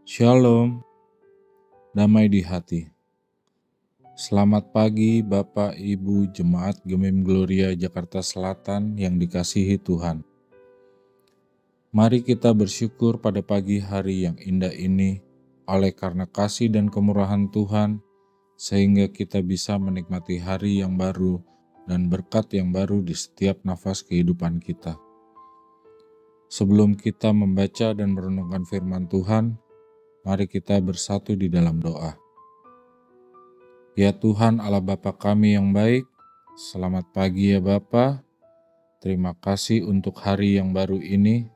Shalom, damai di hati. Selamat pagi Bapak Ibu Jemaat Gemim Gloria Jakarta Selatan yang dikasihi Tuhan. Mari kita bersyukur pada pagi hari yang indah ini oleh karena kasih dan kemurahan Tuhan, sehingga kita bisa menikmati hari yang baru dan berkat yang baru di setiap nafas kehidupan kita. Sebelum kita membaca dan merenungkan firman Tuhan, mari kita bersatu di dalam doa. Ya Tuhan Allah Bapa kami yang baik, selamat pagi ya Bapa. Terima kasih untuk hari yang baru ini.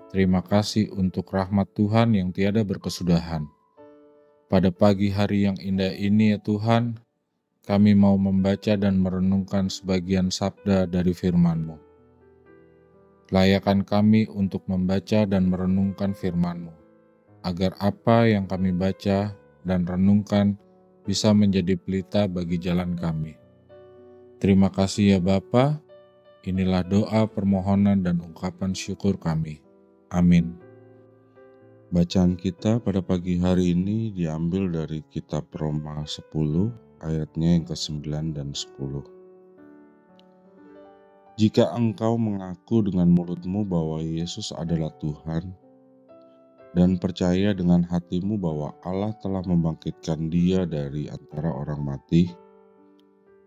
Terima kasih untuk rahmat Tuhan yang tiada berkesudahan. Pada pagi hari yang indah ini ya Tuhan, kami mau membaca dan merenungkan sebagian sabda dari firman-Mu. Layakan kami untuk membaca dan merenungkan firman-Mu, agar apa yang kami baca dan renungkan bisa menjadi pelita bagi jalan kami. Terima kasih ya Bapa. Inilah doa, permohonan, dan ungkapan syukur kami. Amin. Bacaan kita pada pagi hari ini diambil dari kitab Roma 10, ayatnya yang ke-9 dan 10. Jika engkau mengaku dengan mulutmu bahwa Yesus adalah Tuhan, dan percaya dengan hatimu bahwa Allah telah membangkitkan Dia dari antara orang mati,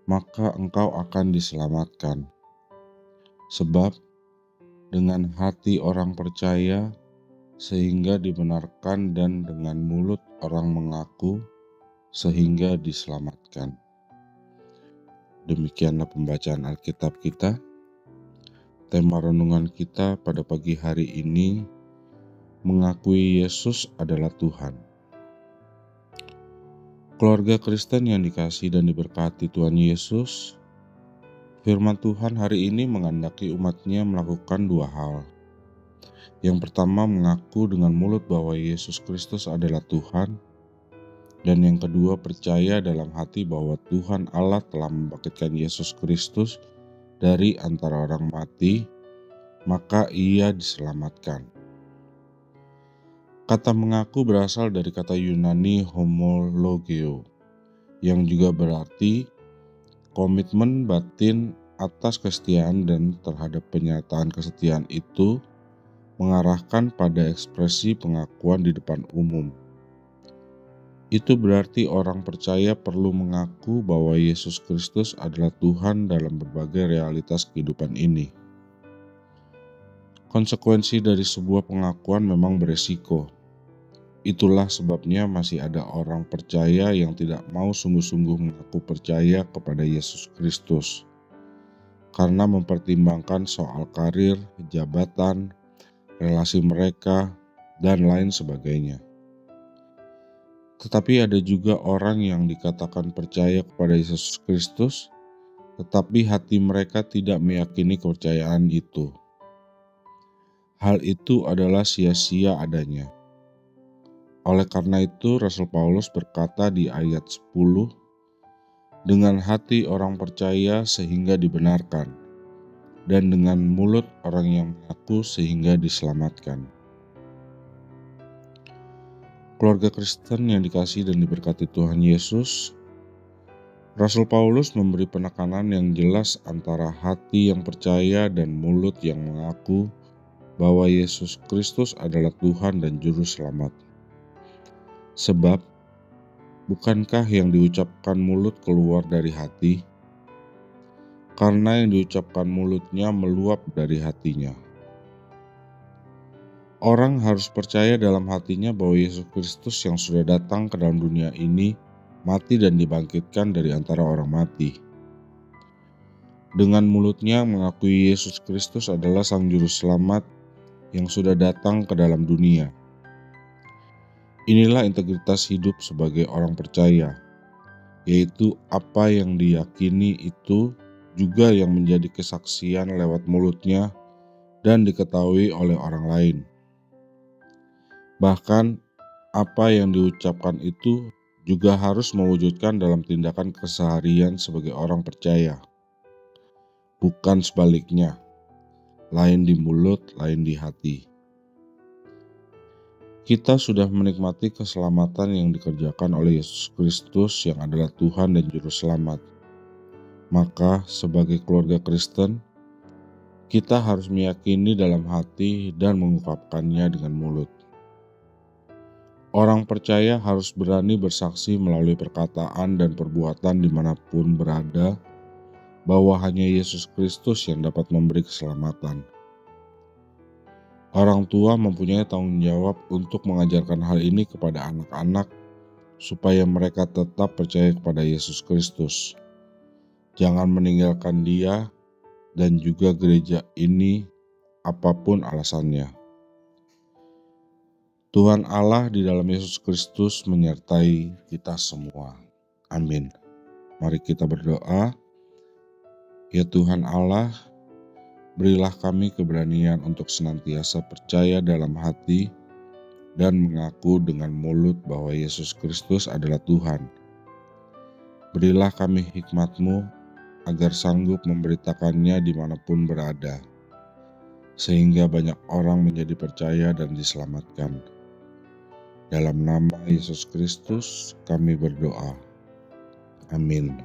maka engkau akan diselamatkan. Sebab dengan hati orang percaya sehingga dibenarkan, dan dengan mulut orang mengaku sehingga diselamatkan. Demikianlah pembacaan Alkitab kita. Tema renungan kita pada pagi hari ini, mengakui Yesus adalah Tuhan. Keluarga Kristen yang dikasihi dan diberkati Tuhan Yesus, firman Tuhan hari ini menghendaki umat-Nya melakukan dua hal. Yang pertama, mengaku dengan mulut bahwa Yesus Kristus adalah Tuhan, dan yang kedua, percaya dalam hati bahwa Tuhan Allah telah membangkitkan Yesus Kristus dari antara orang mati, maka ia diselamatkan. Kata mengaku berasal dari kata Yunani homologeo, yang juga berarti komitmen batin atas kesetiaan, dan terhadap penyataan kesetiaan itu mengarahkan pada ekspresi pengakuan di depan umum. Itu berarti orang percaya perlu mengaku bahwa Yesus Kristus adalah Tuhan dalam berbagai realitas kehidupan ini. Konsekuensi dari sebuah pengakuan memang beresiko. Itulah sebabnya masih ada orang percaya yang tidak mau sungguh-sungguh mengaku percaya kepada Yesus Kristus, karena mempertimbangkan soal karir, jabatan, relasi mereka, dan lain sebagainya. Tetapi ada juga orang yang dikatakan percaya kepada Yesus Kristus, tetapi hati mereka tidak meyakini kepercayaan itu. Hal itu adalah sia-sia adanya. Oleh karena itu, Rasul Paulus berkata di ayat 10, dengan hati orang percaya sehingga dibenarkan, dan dengan mulut orang yang mengaku sehingga diselamatkan. Keluarga Kristen yang dikasihi dan diberkati Tuhan Yesus, Rasul Paulus memberi penekanan yang jelas antara hati yang percaya dan mulut yang mengaku bahwa Yesus Kristus adalah Tuhan dan Juru Selamat. Sebab, bukankah yang diucapkan mulut keluar dari hati? Karena yang diucapkan mulutnya meluap dari hatinya. Orang harus percaya dalam hatinya bahwa Yesus Kristus yang sudah datang ke dalam dunia ini mati dan dibangkitkan dari antara orang mati. Dengan mulutnya mengakui Yesus Kristus adalah Sang Juru Selamat yang sudah datang ke dalam dunia. Inilah integritas hidup sebagai orang percaya, yaitu apa yang diyakini itu juga yang menjadi kesaksian lewat mulutnya dan diketahui oleh orang lain. Bahkan apa yang diucapkan itu juga harus mewujudkan dalam tindakan keseharian sebagai orang percaya. Bukan sebaliknya, lain di mulut, lain di hati. Kita sudah menikmati keselamatan yang dikerjakan oleh Yesus Kristus yang adalah Tuhan dan Juru Selamat. Maka, sebagai keluarga Kristen, kita harus meyakini dalam hati dan mengungkapkannya dengan mulut. Orang percaya harus berani bersaksi melalui perkataan dan perbuatan dimanapun berada, bahwa hanya Yesus Kristus yang dapat memberi keselamatan. Orang tua mempunyai tanggung jawab untuk mengajarkan hal ini kepada anak-anak, supaya mereka tetap percaya kepada Yesus Kristus. Jangan meninggalkan Dia dan juga gereja ini, apapun alasannya. Tuhan Allah di dalam Yesus Kristus menyertai kita semua. Amin. Mari kita berdoa. Ya Tuhan Allah, berilah kami keberanian untuk senantiasa percaya dalam hati dan mengaku dengan mulut bahwa Yesus Kristus adalah Tuhan. Berilah kami hikmat-Mu agar sanggup memberitakannya dimanapun berada, sehingga banyak orang menjadi percaya dan diselamatkan. Dalam nama Yesus Kristus kami berdoa. Amin.